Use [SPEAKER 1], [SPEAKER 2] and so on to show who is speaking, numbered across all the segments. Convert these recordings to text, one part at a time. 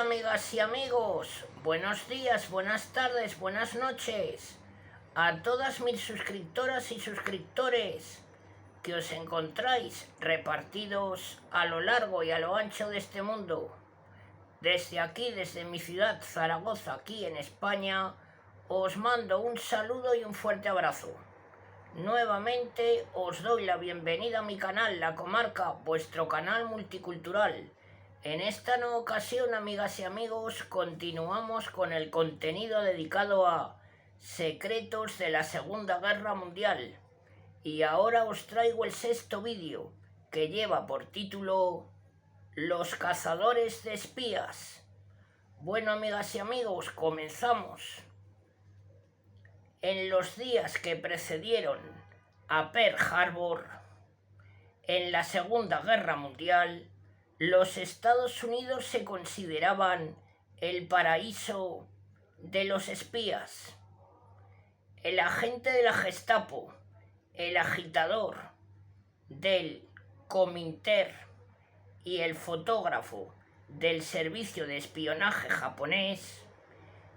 [SPEAKER 1] amigas y amigos, buenos días, buenas tardes, buenas noches a todas mis suscriptoras y suscriptores que os encontráis repartidos a lo largo y a lo ancho de este mundo. Desde aquí, desde mi ciudad Zaragoza, aquí en España, os mando un saludo y un fuerte abrazo. Nuevamente os doy la bienvenida a mi canal La Comarca, vuestro canal multicultural. En esta nueva ocasión, amigas y amigos, continuamos con el contenido dedicado a secretos de la Segunda Guerra Mundial. Y ahora os traigo el sexto vídeo, que lleva por título Los cazadores de espías. Bueno, amigas y amigos, comenzamos. En los días que precedieron a Pearl Harbor, en la Segunda Guerra Mundial, los Estados Unidos se consideraban el paraíso de los espías. El agente de la Gestapo, el agitador del Comintern y el fotógrafo del servicio de espionaje japonés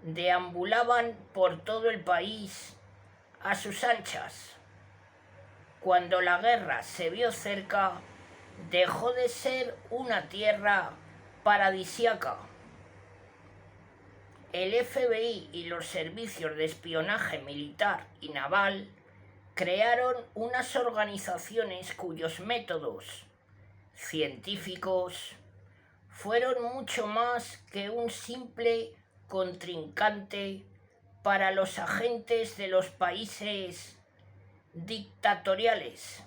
[SPEAKER 1] deambulaban por todo el país a sus anchas. Cuando la guerra se vio cerca, dejó de ser una tierra paradisíaca. El FBI y los servicios de espionaje militar y naval crearon unas organizaciones cuyos métodos científicos fueron mucho más que un simple contrincante para los agentes de los países dictatoriales.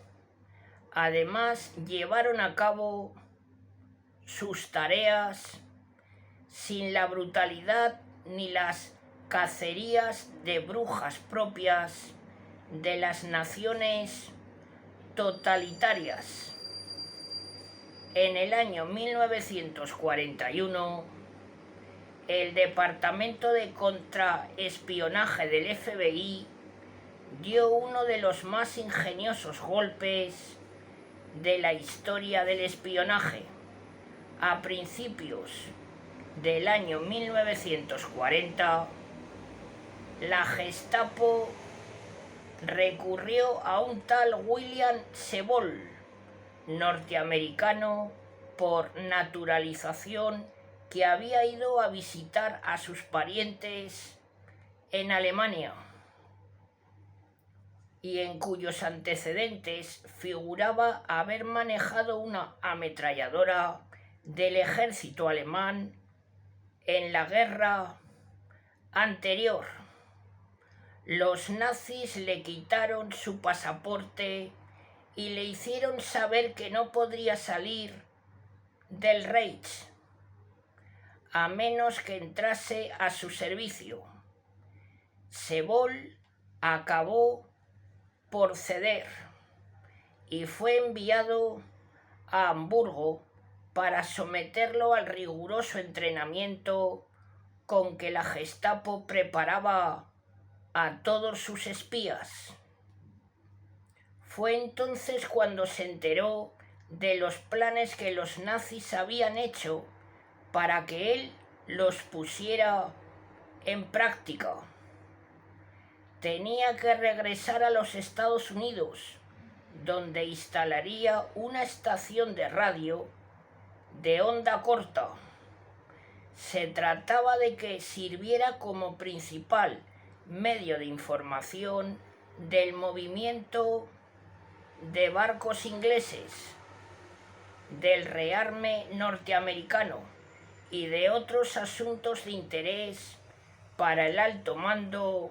[SPEAKER 1] Además, llevaron a cabo sus tareas sin la brutalidad ni las cacerías de brujas propias de las naciones totalitarias. En el año 1941, el Departamento de Contraespionaje del FBI dio uno de los más ingeniosos golpes de la historia del espionaje. A principios del año 1940, la Gestapo recurrió a un tal William Sebold, norteamericano por naturalización, que había ido a visitar a sus parientes en Alemania y en cuyos antecedentes figuraba haber manejado una ametralladora del ejército alemán en la guerra anterior. Los nazis le quitaron su pasaporte y le hicieron saber que no podría salir del Reich a menos que entrase a su servicio. Sebold acabó por ceder y fue enviado a Hamburgo para someterlo al riguroso entrenamiento con que la Gestapo preparaba a todos sus espías. Fue entonces cuando se enteró de los planes que los nazis habían hecho para que él los pusiera en práctica. Tenía que regresar a los Estados Unidos, donde instalaría una estación de radio de onda corta. Se trataba de que sirviera como principal medio de información del movimiento de barcos ingleses, del rearme norteamericano y de otros asuntos de interés para el alto mando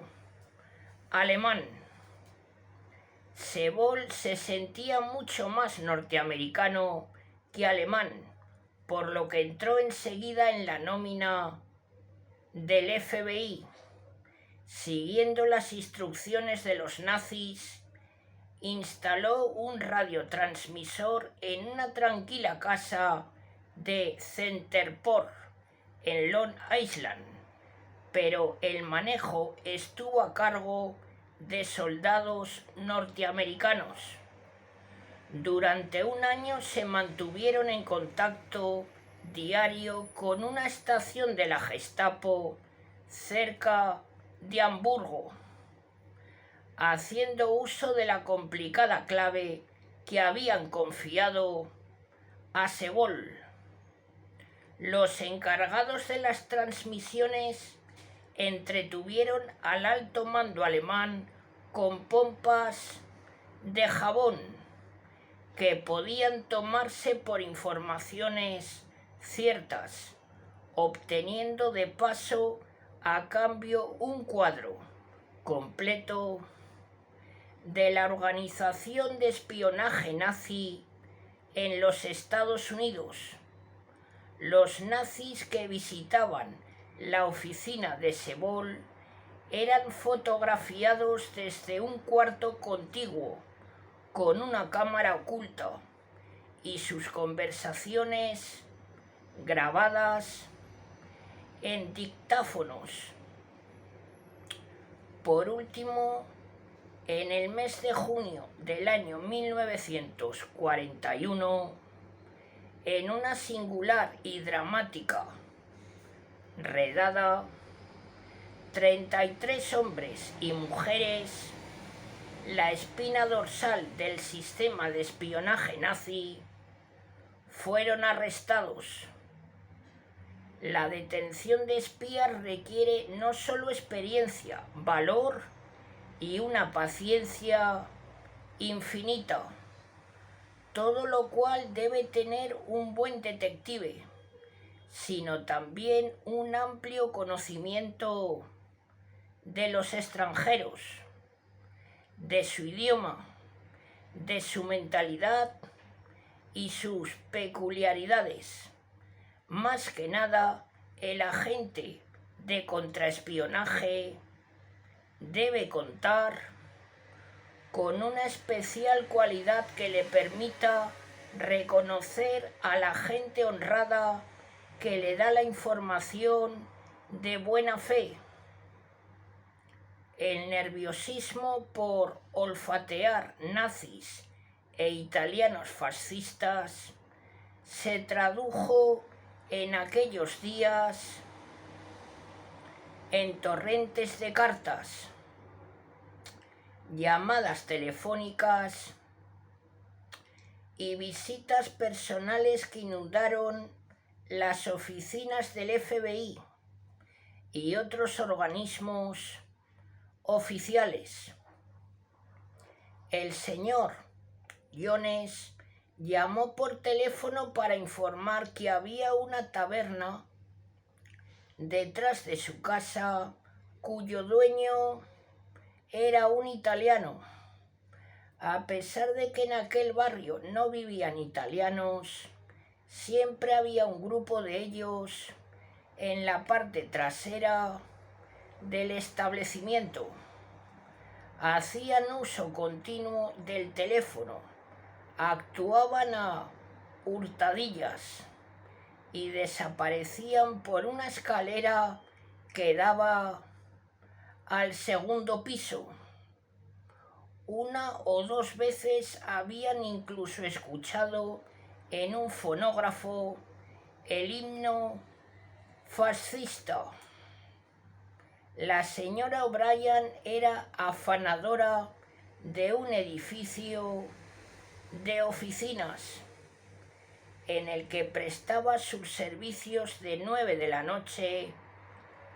[SPEAKER 1] alemán. Sebold se sentía mucho más norteamericano que alemán, por lo que entró enseguida en la nómina del FBI. Siguiendo las instrucciones de los nazis, instaló un radiotransmisor en una tranquila casa de Centerport, en Long Island, pero el manejo estuvo a cargo de soldados norteamericanos. Durante un año se mantuvieron en contacto diario con una estación de la Gestapo cerca de Hamburgo, haciendo uso de la complicada clave que habían confiado a Sebol. Los encargados de las transmisiones entretuvieron al alto mando alemán con pompas de jabón que podían tomarse por informaciones ciertas, obteniendo de paso a cambio un cuadro completo de la organización de espionaje nazi en los Estados Unidos. Los nazis que visitaban la oficina de Sebol eran fotografiados desde un cuarto contiguo con una cámara oculta y sus conversaciones grabadas en dictáfonos. Por último, en el mes de junio del año 1941, en una singular y dramática redada, 33 hombres y mujeres, la espina dorsal del sistema de espionaje nazi, fueron arrestados. La detención de espías requiere no solo experiencia, valor y una paciencia infinita, todo lo cual debe tener un buen detective, sino también un amplio conocimiento de los extranjeros, de su idioma, de su mentalidad y sus peculiaridades. Más que nada, el agente de contraespionaje debe contar con una especial cualidad que le permita reconocer a la gente honrada que le da la información de buena fe. El nerviosismo por olfatear nazis e italianos fascistas se tradujo en aquellos días en torrentes de cartas, llamadas telefónicas y visitas personales que inundaron las oficinas del FBI y otros organismos oficiales. El señor Jones llamó por teléfono para informar que había una taberna detrás de su casa cuyo dueño era un italiano. A pesar de que en aquel barrio no vivían italianos, siempre había un grupo de ellos en la parte trasera del establecimiento. Hacían uso continuo del teléfono, actuaban a hurtadillas y desaparecían por una escalera que daba al segundo piso. Una o dos veces habían incluso escuchado en un fonógrafo el himno fascista. La señora O'Brien era afanadora de un edificio de oficinas en el que prestaba sus servicios de 9 de la noche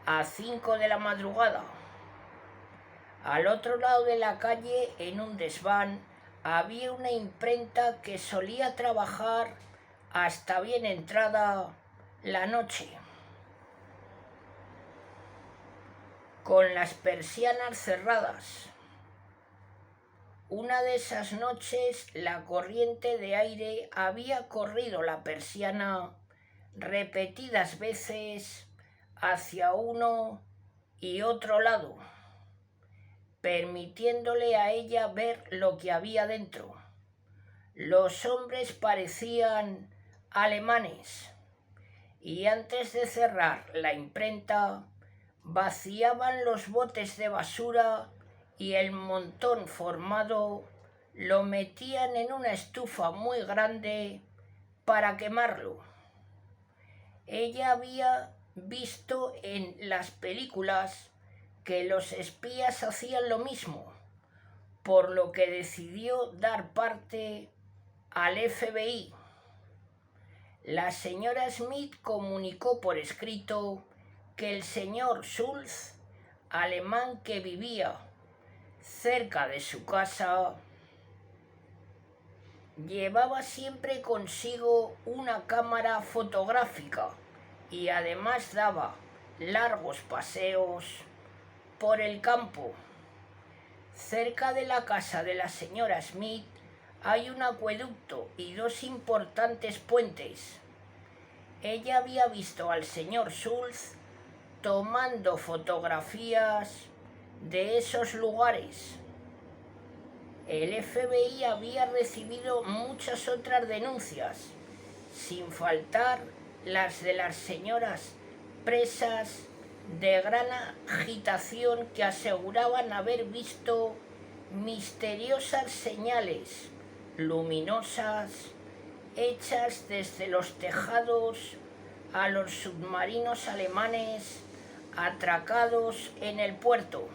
[SPEAKER 1] a 5 de la madrugada. Al otro lado de la calle, en un desván, había una imprenta que solía trabajar hasta bien entrada la noche. Con las persianas cerradas. Una de esas noches la corriente de aire había corrido la persiana repetidas veces hacia uno y otro lado, permitiéndole a ella ver lo que había dentro. Los hombres parecían alemanes y antes de cerrar la imprenta vaciaban los botes de basura y el montón formado lo metían en una estufa muy grande para quemarlo. Ella había visto en las películas que los espías hacían lo mismo, por lo que decidió dar parte al FBI. La señora Smith comunicó por escrito que el señor Schultz, alemán que vivía cerca de su casa, llevaba siempre consigo una cámara fotográfica y además daba largos paseos por el campo. Cerca de la casa de la señora Smith hay un acueducto y dos importantes puentes. Ella había visto al señor Schultz tomando fotografías de esos lugares. El FBI había recibido muchas otras denuncias, sin faltar las de las señoras presas de gran agitación que aseguraban haber visto misteriosas señales luminosas hechas desde los tejados a los submarinos alemanes atracados en el puerto.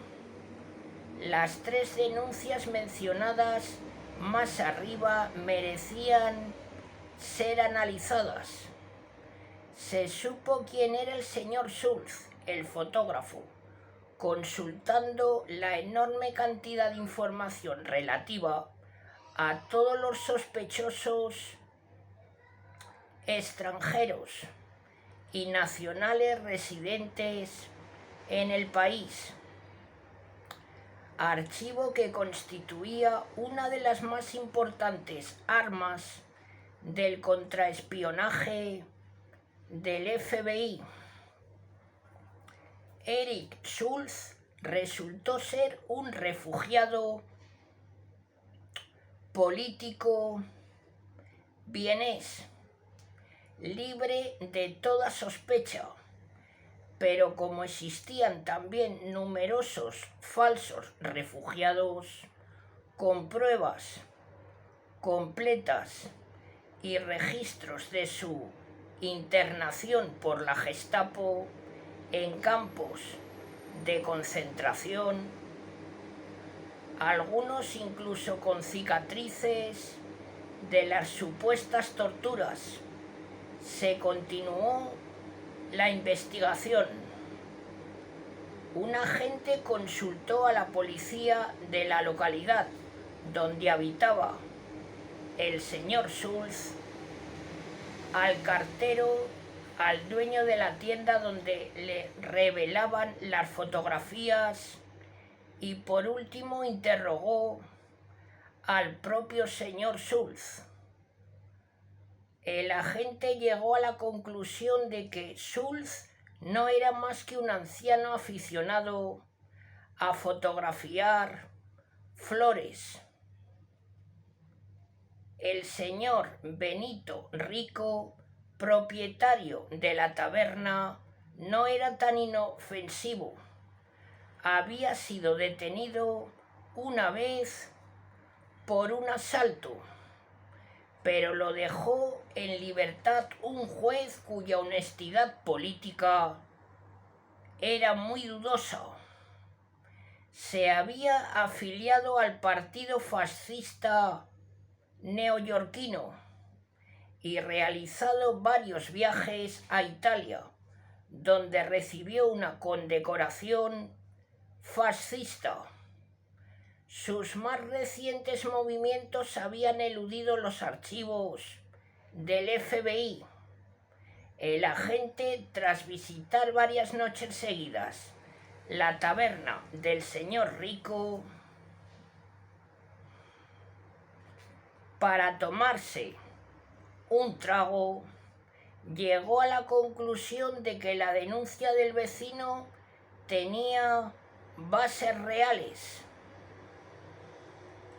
[SPEAKER 1] Las tres denuncias mencionadas más arriba merecían ser analizadas. Se supo quién era el señor Schultz, el fotógrafo, consultando la enorme cantidad de información relativa a todos los sospechosos extranjeros y nacionales residentes en el país, archivo que constituía una de las más importantes armas del contraespionaje del FBI. Erich Schultz resultó ser un refugiado político vienés, libre de toda sospecha, pero como existían también numerosos falsos refugiados con pruebas completas y registros de su internación por la Gestapo en campos de concentración, algunos incluso con cicatrices de las supuestas torturas, se continuó la investigación. Un agente consultó a la policía de la localidad donde habitaba el señor Schultz, al cartero, al dueño de la tienda donde le revelaban las fotografías y por último interrogó al propio señor Schultz. El agente llegó a la conclusión de que Schultz no era más que un anciano aficionado a fotografiar flores. El señor Benito Rico, propietario de la taberna, no era tan inofensivo. Había sido detenido una vez por un asalto, pero lo dejó en libertad un juez cuya honestidad política era muy dudosa. Se había afiliado al partido fascista neoyorquino y realizado varios viajes a Italia, donde recibió una condecoración fascista. Sus más recientes movimientos habían eludido los archivos del FBI. El agente, tras visitar varias noches seguidas la taberna del señor Rico para tomarse un trago, llegó a la conclusión de que la denuncia del vecino tenía bases reales.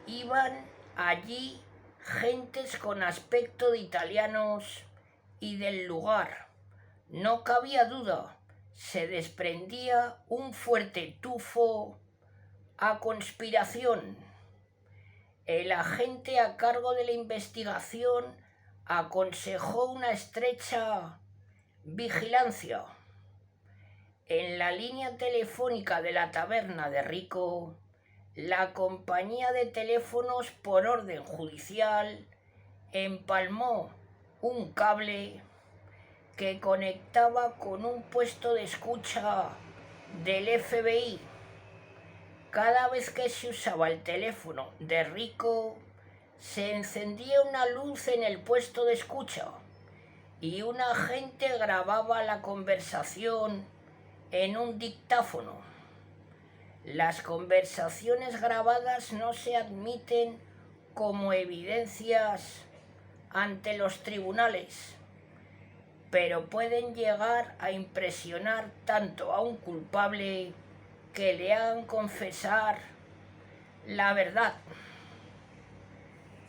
[SPEAKER 1] Iban allí gentes con aspecto de italianos y del lugar. No cabía duda, se desprendía un fuerte tufo a conspiración. El agente a cargo de la investigación aconsejó una estrecha Vigilancia. En la línea telefónica de la taberna de Rico, la compañía de teléfonos por orden judicial empalmó un cable que conectaba con un puesto de escucha del FBI. Cada vez que se usaba el teléfono de Rico, se encendía una luz en el puesto de escucha y un agente grababa la conversación en un dictáfono. Las conversaciones grabadas no se admiten como evidencias ante los tribunales, pero pueden llegar a impresionar tanto a un culpable que le hagan confesar la verdad.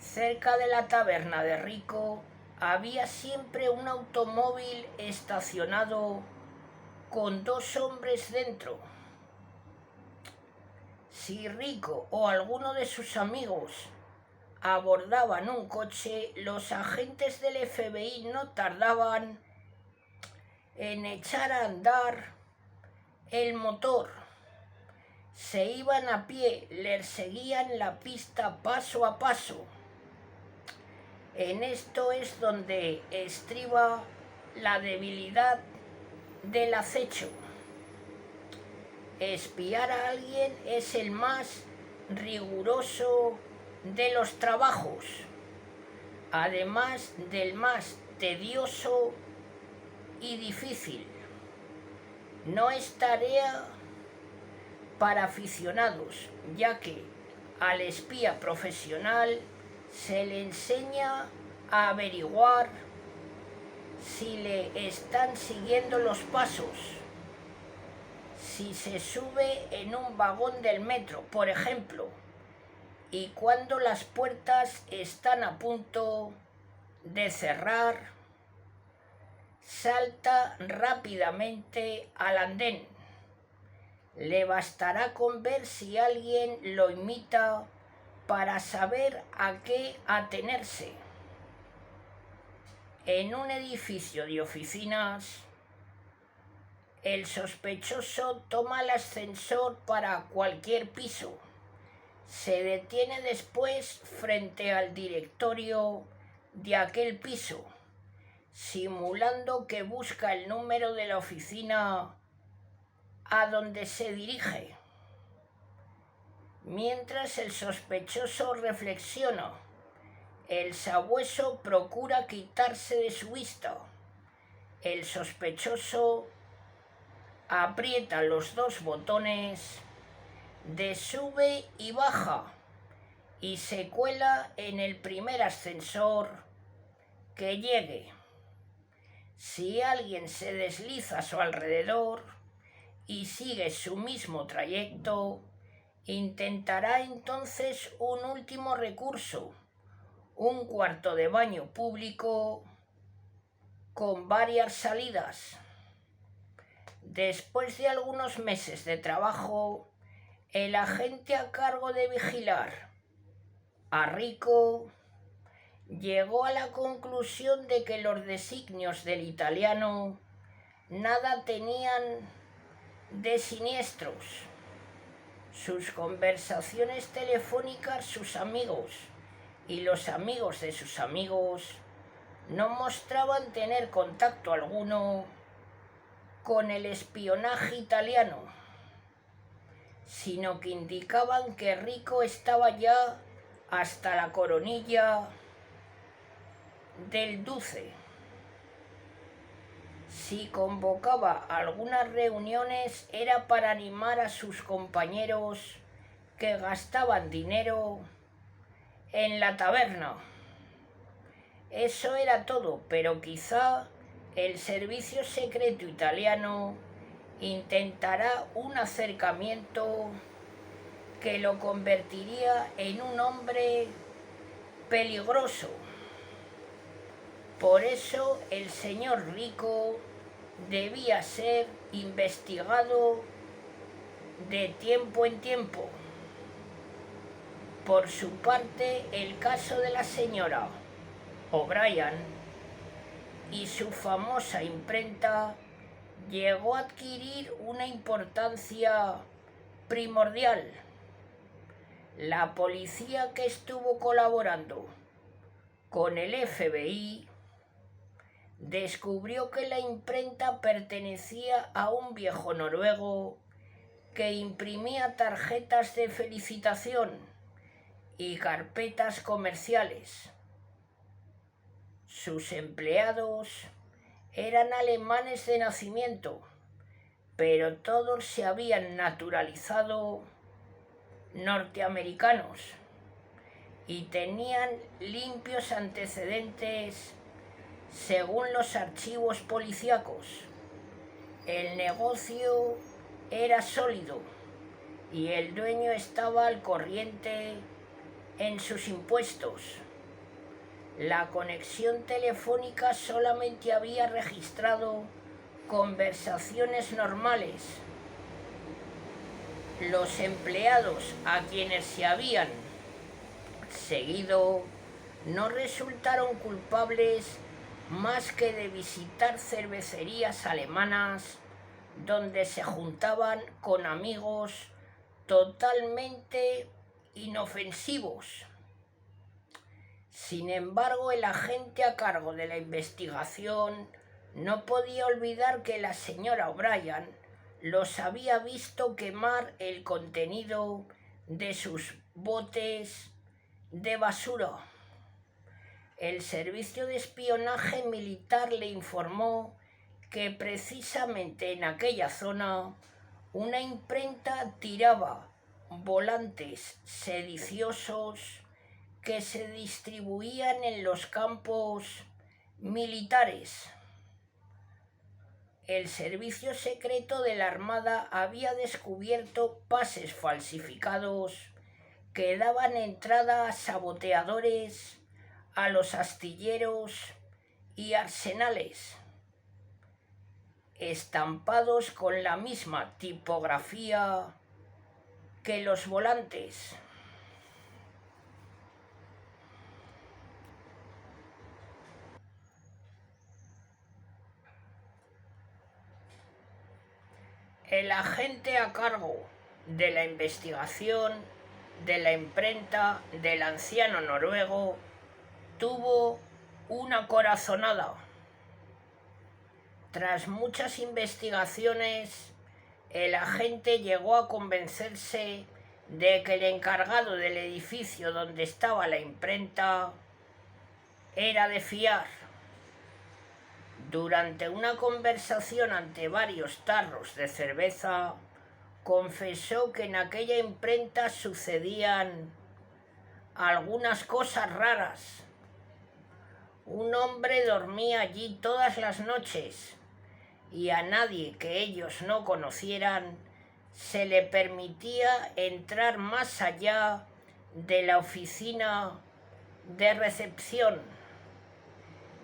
[SPEAKER 1] Cerca de la taberna de Rico había siempre un automóvil estacionado con 2 hombres dentro. Si Rico o alguno de sus amigos abordaban un coche, los agentes del FBI no tardaban en echar a andar el motor. Se iban a pie, les seguían la pista paso a paso. En esto es donde estriba la debilidad del acecho. Espiar a alguien es el más riguroso de los trabajos, además del más tedioso y difícil. No es tarea para aficionados, ya que al espía profesional se le enseña a averiguar si le están siguiendo los pasos. Si se sube en un vagón del metro, por ejemplo, y cuando las puertas están a punto de cerrar, salta rápidamente al andén. Le bastará con ver si alguien lo imita para saber a qué atenerse. En un edificio de oficinas, el sospechoso toma el ascensor para cualquier piso. Se detiene después frente al directorio de aquel piso, simulando que busca el número de la oficina a donde se dirige. Mientras el sospechoso reflexiona, el sabueso procura quitarse de su vista. El sospechoso aprieta los 2 botones de sube y baja y se cuela en el primer ascensor que llegue. Si alguien se desliza a su alrededor y sigue su mismo trayecto, intentará entonces un último recurso, un cuarto de baño público con varias salidas. Después de algunos meses de trabajo, el agente a cargo de vigilar a Rico llegó a la conclusión de que los designios del italiano nada tenían de siniestros. Sus conversaciones telefónicas, sus amigos y los amigos de sus amigos no mostraban tener contacto alguno con el espionaje italiano, sino que indicaban que Rico estaba ya hasta la coronilla del Duce. Si convocaba algunas reuniones era para animar a sus compañeros que gastaban dinero en la taberna. Eso era todo, pero quizá el servicio secreto italiano intentará un acercamiento que lo convertiría en un hombre peligroso. Por eso el señor Rico debía ser investigado de tiempo en tiempo. Por su parte, el caso de la señora O'Brien y su famosa imprenta llegó a adquirir una importancia primordial. La policía que estuvo colaborando con el FBI descubrió que la imprenta pertenecía a un viejo noruego que imprimía tarjetas de felicitación y carpetas comerciales. Sus empleados eran alemanes de nacimiento, pero todos se habían naturalizado norteamericanos y tenían limpios antecedentes según los archivos policíacos. El negocio era sólido y el dueño estaba al corriente en sus impuestos. La conexión telefónica solamente había registrado conversaciones normales. Los empleados a quienes se habían seguido no resultaron culpables más que de visitar cervecerías alemanas donde se juntaban con amigos totalmente inofensivos. Sin embargo, el agente a cargo de la investigación no podía olvidar que la señora O'Brien los había visto quemar el contenido de sus botes de basura. El servicio de espionaje militar le informó que precisamente en aquella zona una imprenta tiraba volantes sediciosos que se distribuían en los campos militares. El servicio secreto de la Armada había descubierto pases falsificados que daban entrada a saboteadores, a los astilleros y arsenales, estampados con la misma tipografía que los volantes. El agente a cargo de la investigación de la imprenta del anciano noruego tuvo una corazonada. Tras muchas investigaciones, el agente llegó a convencerse de que el encargado del edificio donde estaba la imprenta era de fiar. Durante una conversación ante varios tarros de cerveza, confesó que en aquella imprenta sucedían algunas cosas raras. Un hombre dormía allí todas las noches y a nadie que ellos no conocieran se le permitía entrar más allá de la oficina de recepción.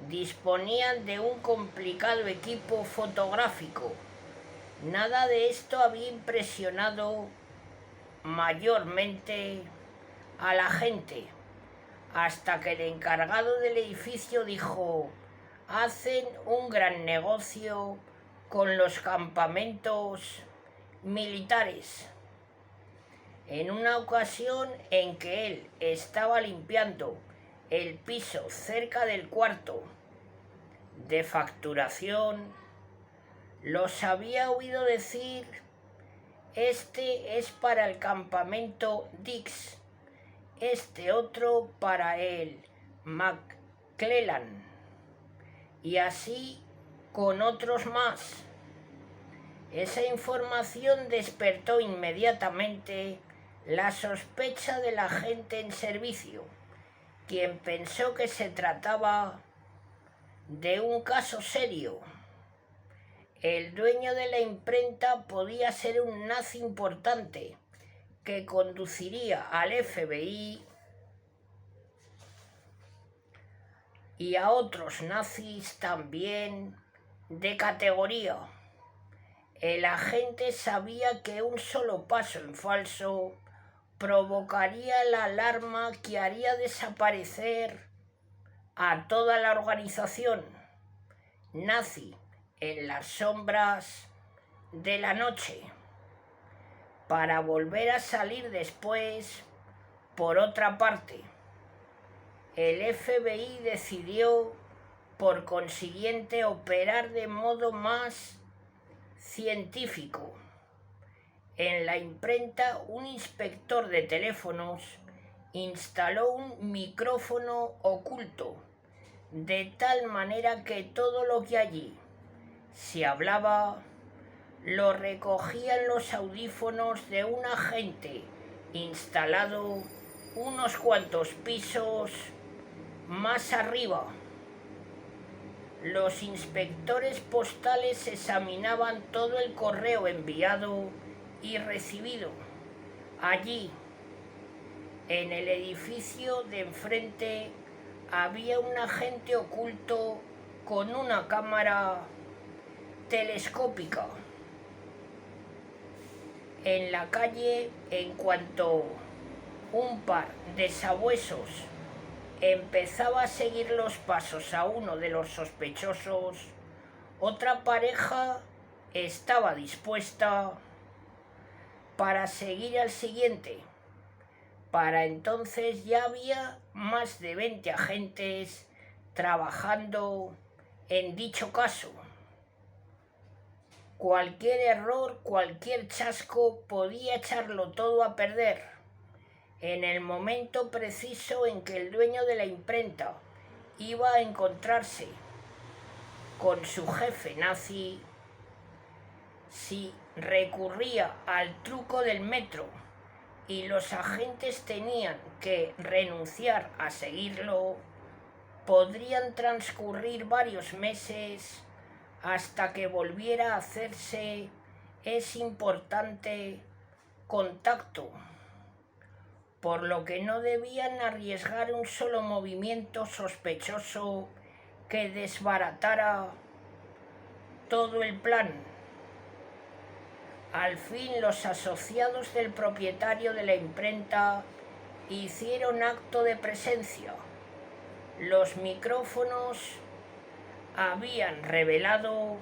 [SPEAKER 1] Disponían de un complicado equipo fotográfico. Nada de esto había impresionado mayormente a la gente, hasta que el encargado del edificio dijo: hacen un gran negocio con los campamentos militares. En una ocasión en que él estaba limpiando el piso cerca del cuarto de facturación, los había oído decir: este es para el campamento Dix, este otro para el McClellan, y así con otros más. Esa información despertó inmediatamente la sospecha del agente en servicio, quien pensó que se trataba de un caso serio. El dueño de la imprenta podía ser un nazi importante que conduciría al FBI y a otros nazis también de categoría. El agente sabía que un solo paso en falso provocaría la alarma que haría desaparecer a toda la organización. nazi en las sombras de la noche, para volver a salir después por otra parte. El FBI decidió, por consiguiente, operar de modo más científico. En la imprenta, un inspector de teléfonos instaló un micrófono oculto, de tal manera que todo lo que allí se hablaba lo recogían los audífonos de un agente instalado unos cuantos pisos más arriba. Los inspectores postales examinaban todo el correo enviado y recibido. Allí, en el edificio de enfrente, había un agente oculto con una cámara telescópica. En la calle, en cuanto un par de sabuesos empezaba a seguir los pasos a uno de los sospechosos, otra pareja estaba dispuesta para seguir al siguiente. Para entonces ya había más de 20 agentes trabajando en dicho caso. Cualquier error, cualquier chasco podía echarlo todo a perder. En el momento preciso en que el dueño de la imprenta iba a encontrarse con su jefe nazi, si recurría al truco del metro y los agentes tenían que renunciar a seguirlo, podrían transcurrir varios meses hasta que volviera a hacerse ese importante contacto, por lo que no debían arriesgar un solo movimiento sospechoso que desbaratara todo el plan. Al fin los asociados del propietario de la imprenta hicieron acto de presencia. Los micrófonos habían revelado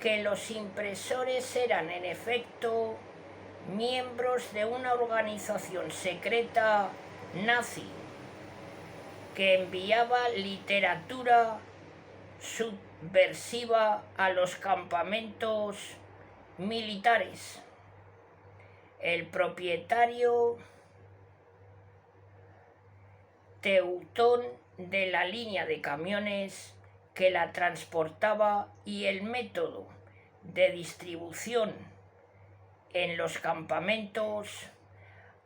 [SPEAKER 1] que los impresores eran en efecto miembros de una organización secreta nazi que enviaba literatura subversiva a los campamentos militares. El propietario teutón de la línea de camiones que la transportaba y el método de distribución en los campamentos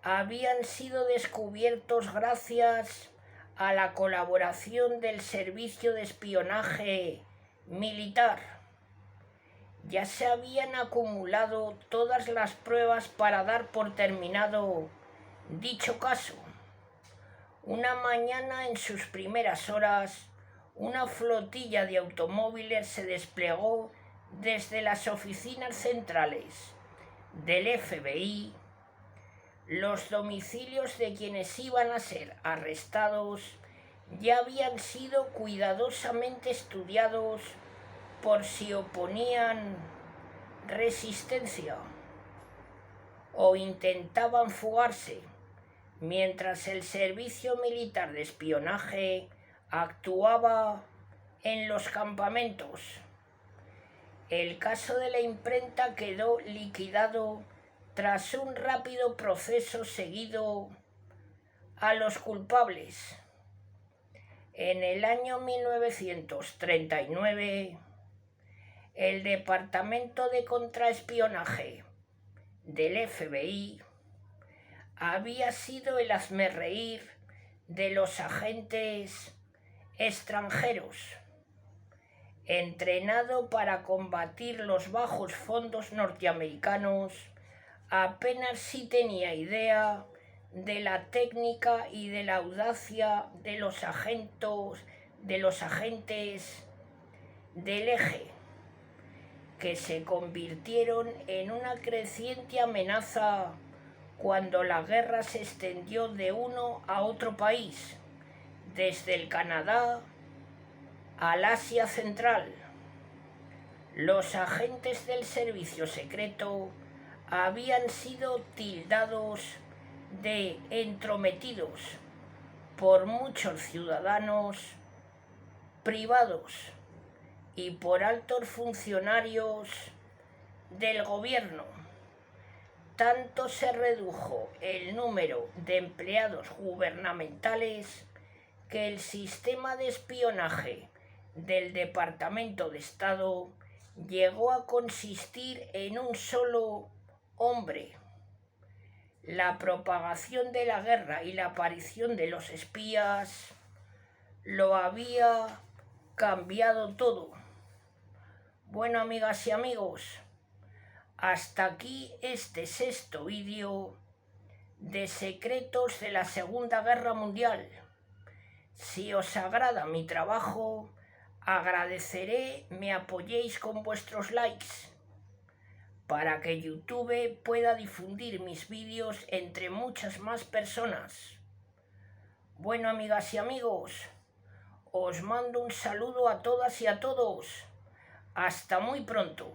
[SPEAKER 1] habían sido descubiertos gracias a la colaboración del servicio de espionaje militar. Ya se habían acumulado todas las pruebas para dar por terminado dicho caso. Una mañana, en sus primeras horas, una flotilla de automóviles se desplegó desde las oficinas centrales del FBI. Los domicilios de quienes iban a ser arrestados ya habían sido cuidadosamente estudiados por si oponían resistencia o intentaban fugarse, mientras el servicio militar de espionaje actuaba en los campamentos. El caso de la imprenta quedó liquidado tras un rápido proceso seguido a los culpables. En el año 1939, el Departamento de Contraespionaje del FBI había sido el hazmerreír de los agentes extranjeros, entrenado para combatir los bajos fondos norteamericanos. Apenas sí tenía idea de la técnica y de la audacia de los agentes del eje, que se convirtieron en una creciente amenaza cuando la guerra se extendió de uno a otro país, desde el Canadá al Asia Central. Los agentes del servicio secreto habían sido tildados de entrometidos por muchos ciudadanos privados y por altos funcionarios del gobierno. Tanto se redujo el número de empleados gubernamentales que el sistema de espionaje del Departamento de Estado llegó a consistir en un solo hombre. La propagación de la guerra y la aparición de los espías lo había cambiado todo. Bueno, amigas y amigos, hasta aquí este 6º vídeo de secretos de la Segunda Guerra Mundial. Si os agrada mi trabajo, agradeceré me apoyéis con vuestros likes para que YouTube pueda difundir mis vídeos entre muchas más personas. Bueno, amigas y amigos, os mando un saludo a todas y a todos. Hasta muy pronto.